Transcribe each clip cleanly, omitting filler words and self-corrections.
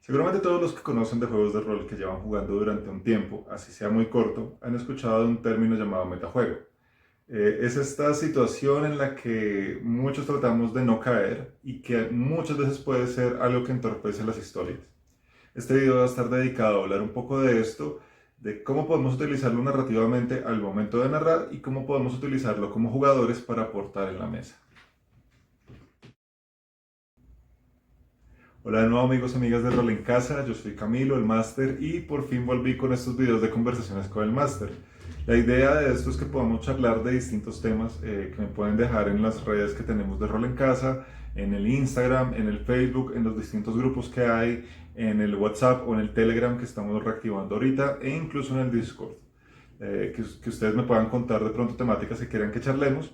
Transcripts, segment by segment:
Seguramente todos los que conocen de juegos de rol que llevan jugando durante un tiempo, así sea muy corto, han escuchado de un término llamado metajuego. Es esta situación en la que muchos tratamos de no caer y que muchas veces puede ser algo que entorpece las historias. Este video va a estar dedicado a hablar un poco de esto, de cómo podemos utilizarlo narrativamente al momento de narrar y cómo podemos utilizarlo como jugadores para aportar en la mesa. Hola de nuevo amigos y amigas de Rol en Casa, yo soy Camilo, el máster, y por fin volví con estos videos de conversaciones con el máster. La idea de esto es que podamos charlar de distintos temas que me pueden dejar en las redes que tenemos de Rol en Casa, en el Instagram, en el Facebook, en los distintos grupos que hay, en el WhatsApp o en el Telegram que estamos reactivando ahorita, e incluso en el Discord. Que ustedes me puedan contar de pronto temáticas que quieran que charlemos.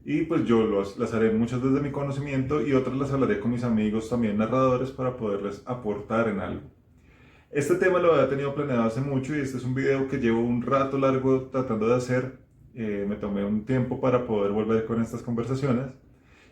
Y pues yo las haré muchas desde mi conocimiento y otras las hablaré con mis amigos también narradores para poderles aportar en algo. Este tema lo había tenido planeado hace mucho y este es un video que llevo un rato largo tratando de hacer. Me tomé un tiempo para poder volver con estas conversaciones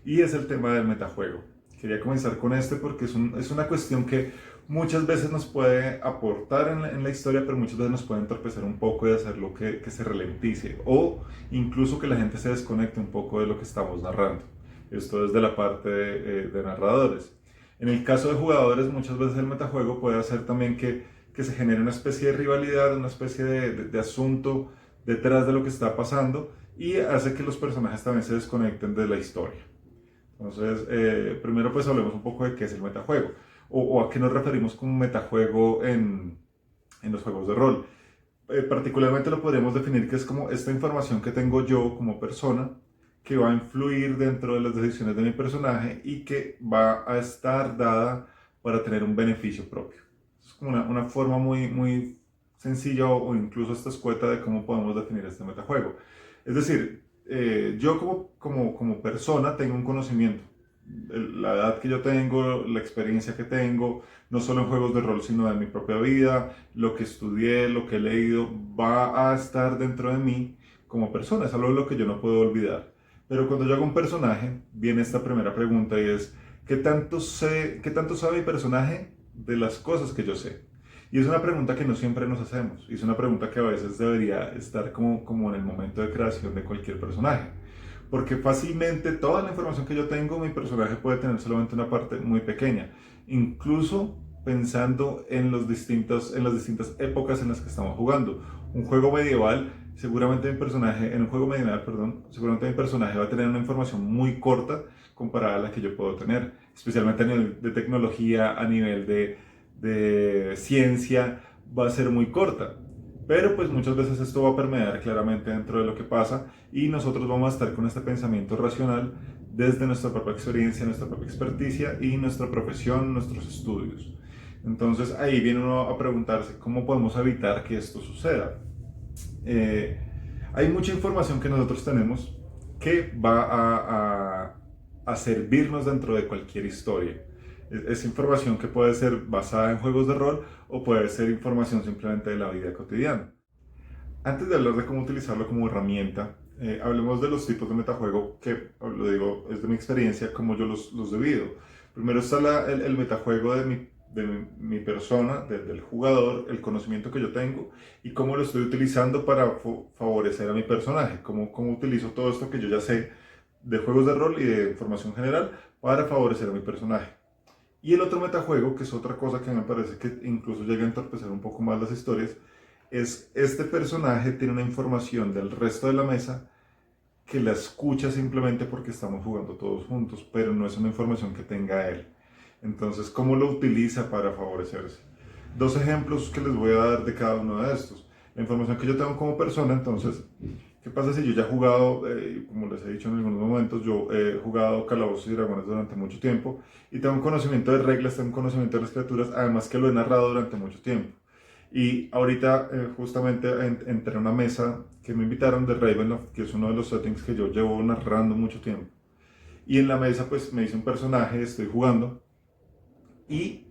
y es el tema del metajuego. Quería comenzar con este porque es una cuestión que muchas veces nos puede aportar en la historia, pero muchas veces nos puede entorpecer un poco y hacer lo que se ralentice o incluso que la gente se desconecte un poco de lo que estamos narrando. Esto desde la parte de narradores. En el caso de jugadores, muchas veces el metajuego puede hacer también que se genere una especie de rivalidad, una especie de asunto detrás de lo que está pasando y hace que los personajes también se desconecten de la historia. Entonces, primero pues hablemos un poco de qué es el metajuego o a qué nos referimos como metajuego en los juegos de rol. Particularmente lo podríamos definir que es como esta información que tengo yo como persona que va a influir dentro de las decisiones de mi personaje y que va a estar dada para tener un beneficio propio. Es como una forma muy sencilla o incluso hasta escueta de cómo podemos definir este metajuego. Es decir, yo como persona tengo un conocimiento. La edad que yo tengo, la experiencia que tengo, no solo en juegos de rol, sino en mi propia vida, lo que estudié, lo que he leído, va a estar dentro de mí como persona. Es algo de lo que yo no puedo olvidar. Pero cuando yo hago un personaje, viene esta primera pregunta y es, qué tanto sabe mi personaje de las cosas que yo sé? Y es una pregunta que no siempre nos hacemos. Y es una pregunta que a veces debería estar como en el momento de creación de cualquier personaje. Porque fácilmente toda la información que yo tengo, mi personaje puede tener solamente una parte muy pequeña. Incluso pensando en las distintas épocas en las que estamos jugando. Un juego medieval, seguramente mi personaje, en un juego medieval, perdón, seguramente mi personaje va a tener una información muy corta comparada a la que yo puedo tener. Especialmente a nivel de tecnología, a nivel de ciencia, va a ser muy corta. Pero pues muchas veces esto va a permear claramente dentro de lo que pasa y nosotros vamos a estar con este pensamiento racional desde nuestra propia experiencia, nuestra propia experticia y nuestra profesión, nuestros estudios. Entonces ahí viene uno a preguntarse cómo podemos evitar que esto suceda. Eh, Hay mucha información que nosotros tenemos que va a servirnos dentro de cualquier historia. Es información que puede ser basada en juegos de rol o puede ser información simplemente de la vida cotidiana. Antes de hablar de cómo utilizarlo como herramienta, hablemos de los tipos de metajuego que, lo digo, es de mi experiencia, como yo los divido. Primero está el metajuego de mi persona, del jugador, el conocimiento que yo tengo y cómo lo estoy utilizando para favorecer a mi personaje, cómo utilizo todo esto que yo ya sé de juegos de rol y de información general para favorecer a mi personaje. Y el otro metajuego, que es otra cosa que me parece que incluso llega a entorpecer un poco más las historias, es este personaje tiene una información del resto de la mesa que la escucha simplemente porque estamos jugando todos juntos, pero no es una información que tenga él. Entonces, ¿cómo lo utiliza para favorecerse? Dos ejemplos que les voy a dar de cada uno de estos. La información que yo tengo como persona, entonces, ¿qué pasa si yo ya he jugado, como les he dicho en algunos momentos, yo he jugado Calabozos y Dragones durante mucho tiempo y tengo un conocimiento de reglas, tengo un conocimiento de las criaturas, además que lo he narrado durante mucho tiempo. Y ahorita justamente entré a una mesa que me invitaron de Ravenloft, que es uno de los settings que yo llevo narrando mucho tiempo. Y en la mesa pues me hice un personaje, estoy jugando y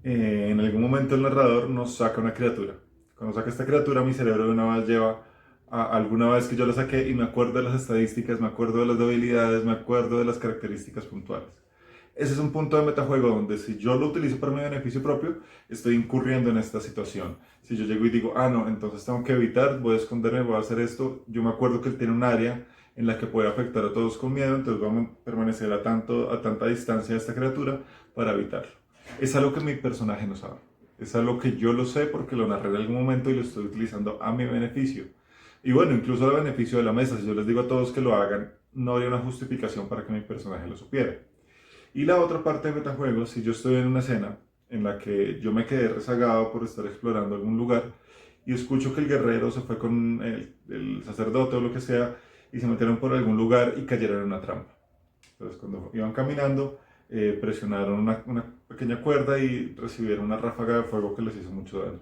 en algún momento el narrador nos saca una criatura. Cuando saca esta criatura mi cerebro de una vez lleva a alguna vez que yo la saqué y me acuerdo de las estadísticas, me acuerdo de las debilidades, me acuerdo de las características puntuales. Ese es un punto de metajuego donde si yo lo utilizo para mi beneficio propio, estoy incurriendo en esta situación. Si yo llego y digo, ah, no, entonces tengo que evitar, voy a esconderme, voy a hacer esto. Yo me acuerdo que él tiene un área en la que puede afectar a todos con miedo, entonces vamos a permanecer a tanta distancia de esta criatura para evitarlo. Es algo que mi personaje no sabe. Es algo que yo lo sé porque lo narré en algún momento y lo estoy utilizando a mi beneficio. Y bueno, incluso al beneficio de la mesa, si yo les digo a todos que lo hagan, no habría una justificación para que mi personaje lo supiera. Y la otra parte de metajuego, si yo estoy en una escena en la que yo me quedé rezagado por estar explorando algún lugar y escucho que el guerrero se fue con el sacerdote o lo que sea y se metieron por algún lugar y cayeron en una trampa. Entonces cuando iban caminando, presionaron una pequeña cuerda y recibieron una ráfaga de fuego que les hizo mucho daño.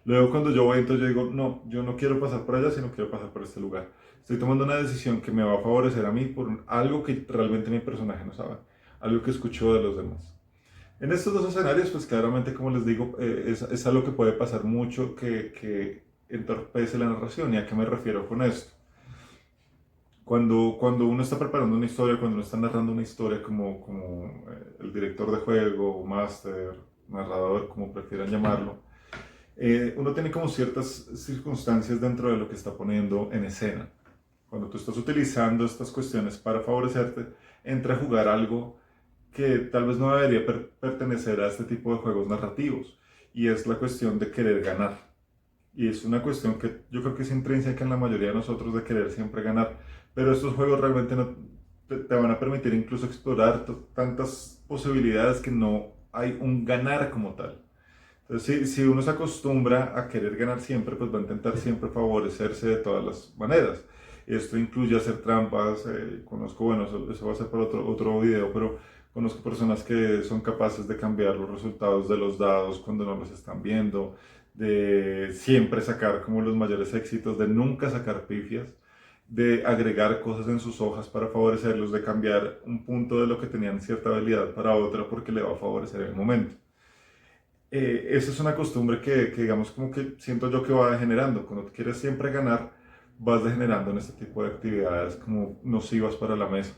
Luego cuando yo voy, entonces yo digo, no, yo no quiero pasar por allá, sino quiero pasar por este lugar. Estoy tomando una decisión que me va a favorecer a mí por algo que realmente mi personaje no sabe, algo que escuchó de los demás. En estos dos escenarios, pues claramente, como les digo, es algo que puede pasar mucho que entorpece la narración. ¿Y a qué me refiero con esto? Cuando uno está preparando una historia, cuando uno está narrando una historia como el director de juego, máster, narrador, como prefieran llamarlo, uno tiene como ciertas circunstancias dentro de lo que está poniendo en escena. Cuando tú estás utilizando estas cuestiones para favorecerte, entra a jugar algo que tal vez no debería pertenecer a este tipo de juegos narrativos, y es la cuestión de querer ganar. Y es una cuestión que yo creo que es intrínseca en la mayoría de nosotros de querer siempre ganar, pero estos juegos realmente no te van a permitir incluso explorar tantas posibilidades que no hay un ganar como tal. Entonces, si uno se acostumbra a querer ganar siempre, pues va a intentar siempre favorecerse de todas las maneras. Esto incluye hacer trampas. Conozco, bueno, eso va a ser para otro video, pero conozco personas que son capaces de cambiar los resultados de los dados cuando no los están viendo, de siempre sacar como los mayores éxitos, de nunca sacar pifias, de agregar cosas en sus hojas para favorecerlos, de cambiar un punto de lo que tenían cierta habilidad para otra porque le va a favorecer en el momento. Esa es una costumbre que digamos como que siento yo que va degenerando. Cuando quieres siempre ganar, vas degenerando en este tipo de actividades como nocivas para la mesa.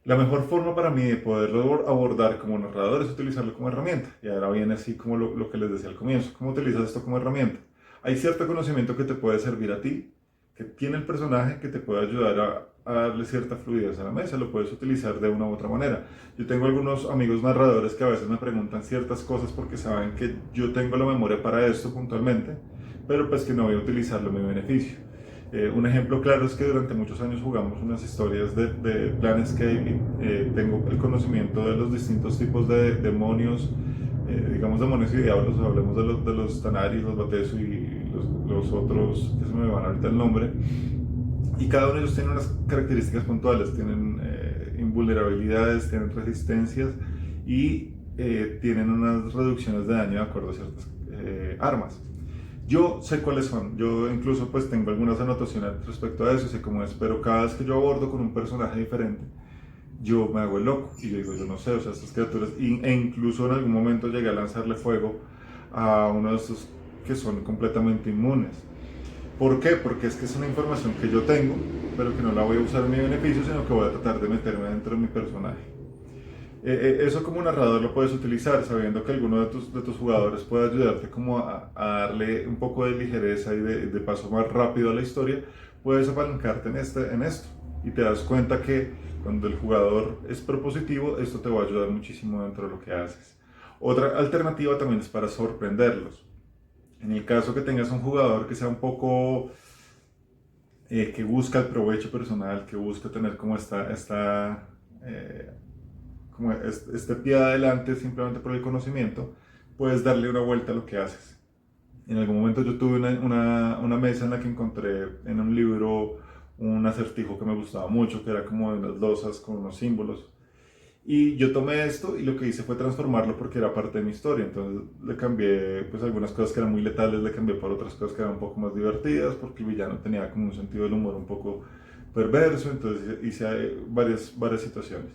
La mejor forma para mí de poderlo abordar como narrador es utilizarlo como herramienta. Y ahora viene así como lo que les decía al comienzo. ¿Cómo utilizas esto como herramienta? Hay cierto conocimiento que te puede servir a ti, que tiene el personaje, que te puede ayudar a darle cierta fluidez a la mesa. Lo puedes utilizar de una u otra manera. Yo tengo algunos amigos narradores que a veces me preguntan ciertas cosas porque saben que yo tengo la memoria para esto puntualmente, pero pues que no voy a utilizarlo a mi beneficio. Un ejemplo claro es que durante muchos años jugamos unas historias de Planescape y tengo el conocimiento de los distintos tipos de demonios, digamos demonios y diablos. Hablemos de los Tanari, los Batesu y los otros que se me van ahorita el nombre. Y cada uno de ellos tiene unas características puntuales, tienen invulnerabilidades, tienen resistencias y tienen unas reducciones de daño de acuerdo a ciertas armas. Yo sé cuáles son, yo incluso pues tengo algunas anotaciones respecto a eso, sé cómo es, pero cada vez que yo abordo con un personaje diferente, yo me hago el loco y yo digo, yo no sé, o sea, estas criaturas, e incluso en algún momento llegué a lanzarle fuego a uno de estos que son completamente inmunes. ¿Por qué? Porque es que es una información que yo tengo, pero que no la voy a usar en mi beneficio, sino que voy a tratar de meterme dentro de mi personaje. Eso como narrador lo puedes utilizar sabiendo que alguno de tus jugadores puede ayudarte como a darle un poco de ligereza y de paso más rápido a la historia. Puedes apalancarte en esto y te das cuenta que cuando el jugador es propositivo, esto te va a ayudar muchísimo dentro de lo que haces. Otra alternativa también es para sorprenderlos. En el caso que tengas un jugador que sea un poco que busca el provecho personal, que busca tener como como este pie adelante simplemente por el conocimiento, puedes darle una vuelta a lo que haces. En algún momento yo tuve una mesa en la que encontré en un libro un acertijo que me gustaba mucho, que era como de unas losas con unos símbolos. Y yo tomé esto y lo que hice fue transformarlo porque era parte de mi historia. Entonces le cambié pues algunas cosas que eran muy letales, le cambié por otras cosas que eran un poco más divertidas, porque el villano tenía como un sentido del humor un poco perverso. Entonces hice varias situaciones.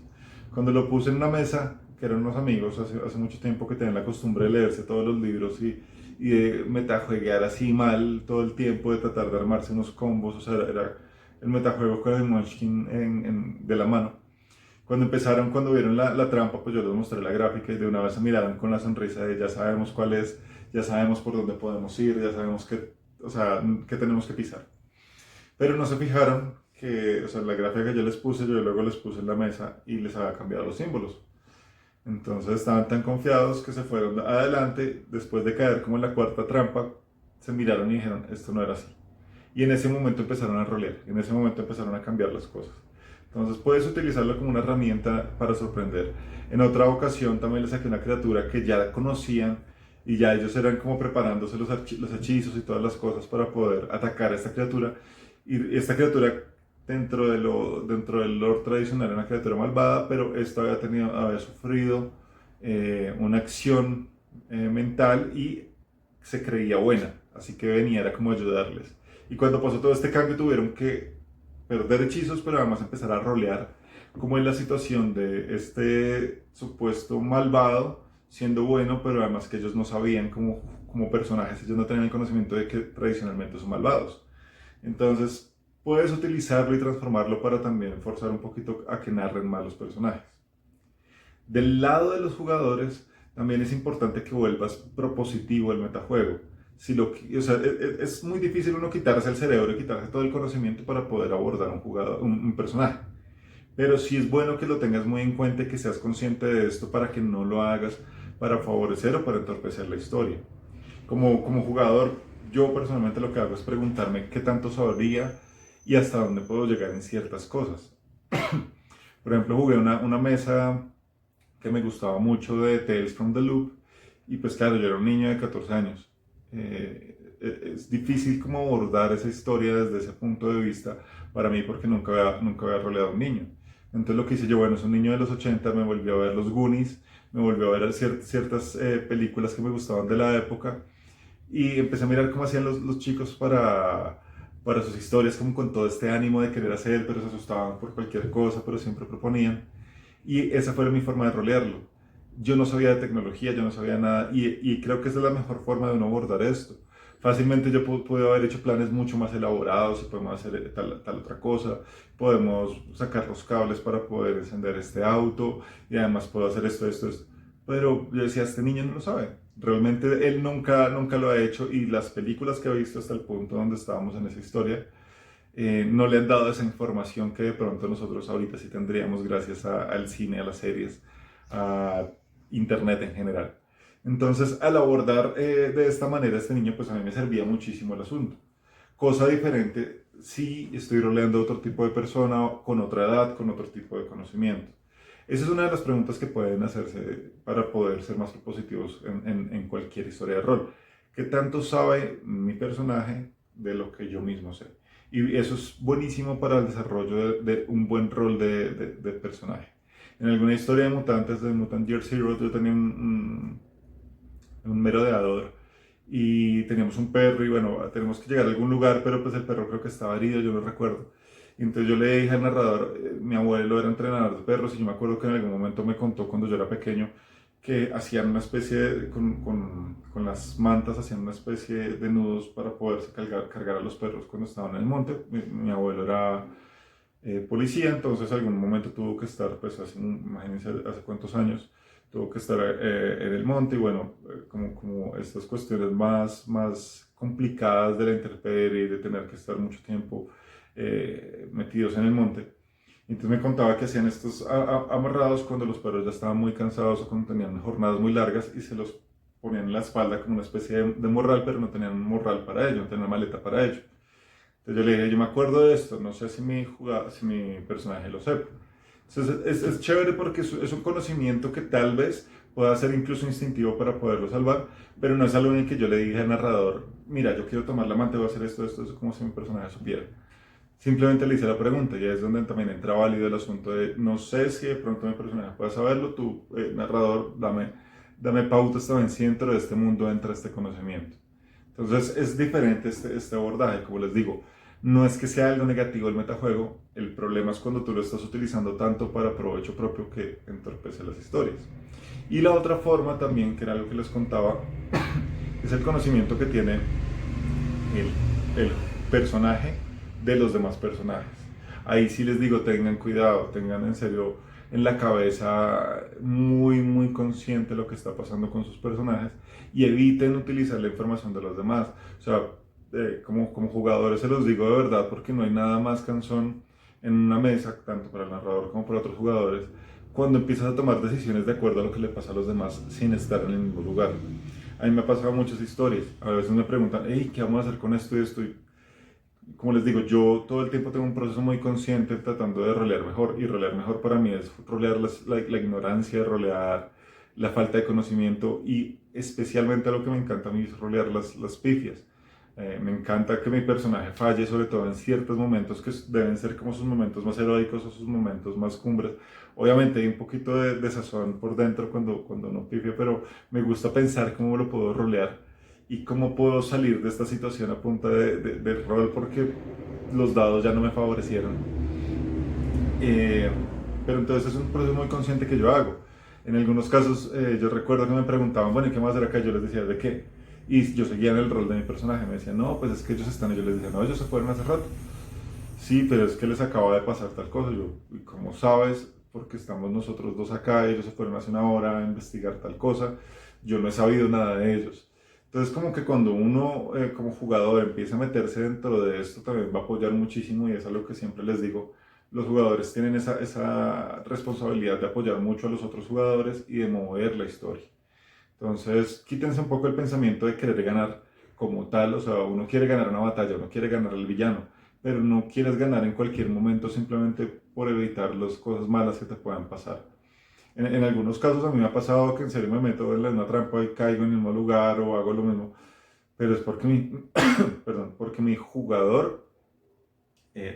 Cuando lo puse en una mesa, que eran unos amigos hace mucho tiempo que tenían la costumbre de leerse todos los libros y de metajueguear así mal todo el tiempo, de tratar de armarse unos combos, o sea, era el metajuego con el Munchkin de la mano. Cuando vieron la trampa, pues yo les mostré la gráfica y de una vez se miraron con la sonrisa de ya sabemos cuál es, ya sabemos por dónde podemos ir, ya sabemos qué, o sea, qué tenemos que pisar. Pero no se fijaron que, o sea, la gráfica que yo les puse, yo luego les puse en la mesa y les había cambiado los símbolos. Entonces estaban tan confiados que se fueron adelante, después de caer como en la cuarta trampa, se miraron y dijeron, esto no era así. Y en ese momento empezaron a rolear, en ese momento empezaron a cambiar las cosas. Entonces puedes utilizarlo como una herramienta para sorprender. En otra ocasión también les saqué una criatura que ya conocían y ya ellos eran como preparándose los hechizos y todas las cosas para poder atacar a esta criatura. Y esta criatura dentro del lore tradicional era una criatura malvada, pero esto había sufrido una acción mental y se creía buena, así que venía era como ayudarles. Y cuando pasó todo este cambio tuvieron que perder hechizos, pero además empezar a rolear como en la situación de este supuesto malvado siendo bueno, pero además que ellos no sabían como personajes, ellos no tenían el conocimiento de que tradicionalmente son malvados. Entonces puedes utilizarlo y transformarlo para también forzar un poquito a que narren mal los personajes. Del lado de los jugadores, también es importante que vuelvas propositivo el metajuego. O sea, es muy difícil uno quitarse el cerebro y quitarse todo el conocimiento para poder abordar un personaje. Pero sí es bueno que lo tengas muy en cuenta y que seas consciente de esto para que no lo hagas para favorecer o para entorpecer la historia. Como jugador, yo personalmente lo que hago es preguntarme qué tanto sabría y hasta dónde puedo llegar en ciertas cosas. Por ejemplo, jugué una mesa que me gustaba mucho de Tales from the Loop y pues claro, yo era un niño de 14 años. Es difícil como abordar esa historia desde ese punto de vista para mí porque nunca había roleado a un niño. Entonces lo que hice yo, bueno, es un niño de los 80, me volvió a ver los Goonies, me volvió a ver ciertas películas que me gustaban de la época y empecé a mirar cómo hacían los chicos para sus historias, como con todo este ánimo de querer hacer, pero se asustaban por cualquier cosa, pero siempre proponían. Y esa fue mi forma de rolearlo. Yo no sabía de tecnología, yo no sabía nada, y creo que esa es la mejor forma de uno abordar esto. Fácilmente yo pude haber hecho planes mucho más elaborados, y podemos hacer tal otra cosa, podemos sacar los cables para poder encender este auto, y además puedo hacer esto. Pero yo decía, este niño no lo sabe. Realmente él nunca lo ha hecho, y las películas que ha visto hasta el punto donde estábamos en esa historia, no le han dado esa información que de pronto nosotros ahorita sí tendríamos gracias al cine, a las series, a internet en general. Entonces, al abordar de esta manera a este niño, pues a mí me servía muchísimo el asunto. Cosa diferente si estoy roleando a otro tipo de persona, con otra edad, con otro tipo de conocimiento. Esa es una de las preguntas que pueden hacerse para poder ser más positivos en cualquier historia de rol. ¿Qué tanto sabe mi personaje de lo que yo mismo sé? Y eso es buenísimo para el desarrollo de un buen rol de personaje. En alguna historia de mutantes, de Mutant Year Zero, yo tenía un merodeador y teníamos un perro y bueno, tenemos que llegar a algún lugar, pero pues el perro creo que estaba herido, yo no recuerdo. Y entonces yo le dije al narrador, mi abuelo era entrenador de perros y yo me acuerdo que en algún momento me contó cuando yo era pequeño que hacían una especie con las mantas, hacían una especie de nudos para poderse cargar a los perros cuando estaban en el monte. Mi abuelo era policía, entonces en algún momento tuvo que estar, pues imagínense hace cuántos años, tuvo que estar en el monte y bueno, como estas cuestiones más complicadas de la intemperie y de tener que estar mucho tiempo metidos en el monte. Entonces me contaba que hacían estos amarrados cuando los perros ya estaban muy cansados o cuando tenían jornadas muy largas y se los ponían en la espalda como una especie de morral, pero no tenían un morral para ello, no tenían una maleta para ello. Entonces yo le dije, yo me acuerdo de esto, no sé si mi personaje lo sepa. Entonces es chévere porque es un conocimiento que tal vez pueda ser incluso instintivo para poderlo salvar, pero no es algo en el que yo le dije al narrador, mira, yo quiero tomar la manta, voy a hacer esto, como si mi personaje supiera. Simplemente le hice la pregunta y ahí es donde también entra válido el asunto de no sé si de pronto mi personaje puede saberlo, tú, narrador, dame pautas también si dentro de este mundo entra este conocimiento. Entonces es diferente este abordaje, como les digo, no es que sea algo negativo el metajuego, el problema es cuando tú lo estás utilizando tanto para provecho propio que entorpece las historias. Y la otra forma también, que era algo que les contaba, es el conocimiento que tiene el personaje de los demás personajes. Ahí sí les digo, tengan cuidado, tengan en serio en la cabeza muy consciente de lo que está pasando con sus personajes y eviten utilizar la información de los demás. O sea, como jugadores se los digo de verdad porque no hay nada más cansón en una mesa, tanto para el narrador como para otros jugadores, cuando empiezas a tomar decisiones de acuerdo a lo que le pasa a los demás sin estar en el mismo lugar. A mí me ha pasado muchas historias. A veces me preguntan, hey, ¿qué vamos a hacer con esto y esto? Y como les digo, yo todo el tiempo tengo un proceso muy consciente tratando de rolear mejor. Y rolear mejor para mí es rolear la ignorancia, rolear la falta de conocimiento y especialmente lo que me encanta a mí es rolear las pifias. Me encanta que mi personaje falle, sobre todo en ciertos momentos que deben ser como sus momentos más heroicos o sus momentos más cumbres. Obviamente hay un poquito de sazón por dentro cuando uno pifia, pero me gusta pensar cómo lo puedo rolear y cómo puedo salir de esta situación a punta de rol porque los dados ya no me favorecieron. Pero entonces es un proceso muy consciente que yo hago. En algunos casos yo recuerdo que me preguntaban, bueno, ¿y qué más era acá? Yo les decía, ¿de qué? Y yo seguía en el rol de mi personaje. Me decían, no, pues es que ellos están. Y yo les decía, no, ellos se fueron hace rato. Sí, pero es que les acaba de pasar tal cosa. Yo, ¿y cómo sabes? Porque estamos nosotros dos acá, ellos se fueron hace una hora a investigar tal cosa. Yo no he sabido nada de ellos. Entonces, como que cuando uno como jugador empieza a meterse dentro de esto, también va a apoyar muchísimo y es algo que siempre les digo. Los jugadores tienen esa responsabilidad de apoyar mucho a los otros jugadores y de mover la historia. Entonces, quítense un poco el pensamiento de querer ganar como tal, o sea, uno quiere ganar una batalla, uno quiere ganar al villano, pero no quieres ganar en cualquier momento simplemente por evitar las cosas malas que te puedan pasar. En algunos casos a mí me ha pasado que en serio me meto en la misma trampa y caigo en el mismo lugar o hago lo mismo, pero es porque perdón, porque mi jugador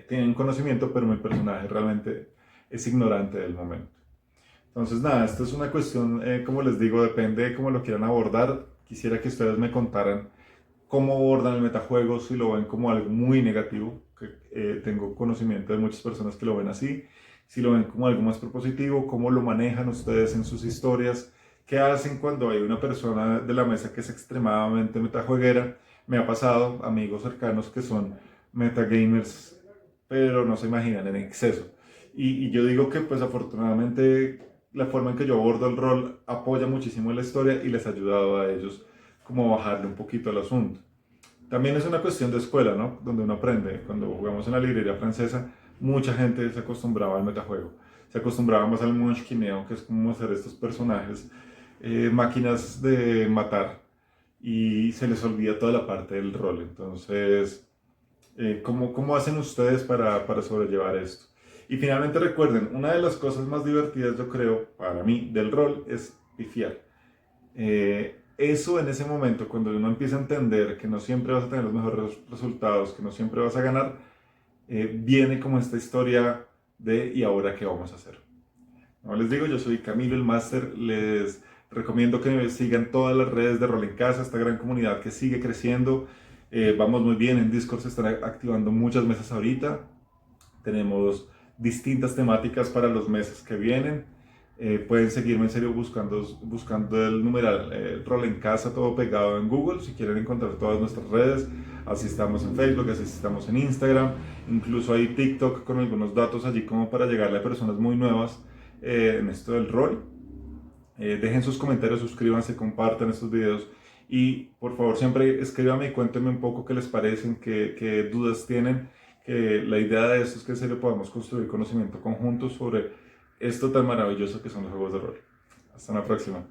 tiene un conocimiento, pero mi personaje realmente es ignorante del momento. Entonces, nada, esto es una cuestión, como les digo, depende de cómo lo quieran abordar. Quisiera que ustedes me contaran cómo abordan el metajuego, si lo ven como algo muy negativo, que tengo conocimiento de muchas personas que lo ven así, si lo ven como algo más propositivo, cómo lo manejan ustedes en sus historias, qué hacen cuando hay una persona de la mesa que es extremadamente metajueguera. Me ha pasado amigos cercanos que son metagamers, pero no se imaginan en exceso. Y yo digo que pues afortunadamente la forma en que yo abordo el rol apoya muchísimo la historia y les ha ayudado a ellos como a bajarle un poquito al asunto. También es una cuestión de escuela, ¿no? Donde uno aprende. Cuando jugamos en la librería francesa, mucha gente se acostumbraba al metajuego. Se acostumbraba más al munchkineo, que es como hacer estos personajes, máquinas de matar, y se les olvida toda la parte del rol. Entonces, ¿cómo hacen ustedes para sobrellevar esto? Y finalmente recuerden, una de las cosas más divertidas, yo creo, para mí, del rol es pifiar. Eso en ese momento, cuando uno empieza a entender que no siempre vas a tener los mejores resultados, que no siempre vas a ganar, viene como esta historia de ¿y ahora qué vamos a hacer? Como les digo, yo soy Camilo el Máster, les recomiendo que me sigan todas las redes de Rol en Casa, esta gran comunidad que sigue creciendo. Vamos muy bien, en Discord se están activando muchas mesas ahorita, tenemos distintas temáticas para los meses que vienen. Pueden seguirme en serio buscando el numeral Rol en Casa, todo pegado en Google, si quieren encontrar todas nuestras redes. Así estamos en Facebook, así estamos en Instagram, incluso hay TikTok con algunos datos allí como para llegarle a personas muy nuevas en esto del rol. Dejen sus comentarios, suscríbanse, compartan estos videos y por favor siempre escríbanme y cuéntenme un poco qué les parecen, qué dudas tienen, que la idea de esto es que en serio podamos construir conocimiento conjunto sobre esto tan maravilloso que son los juegos de rol. Hasta la próxima.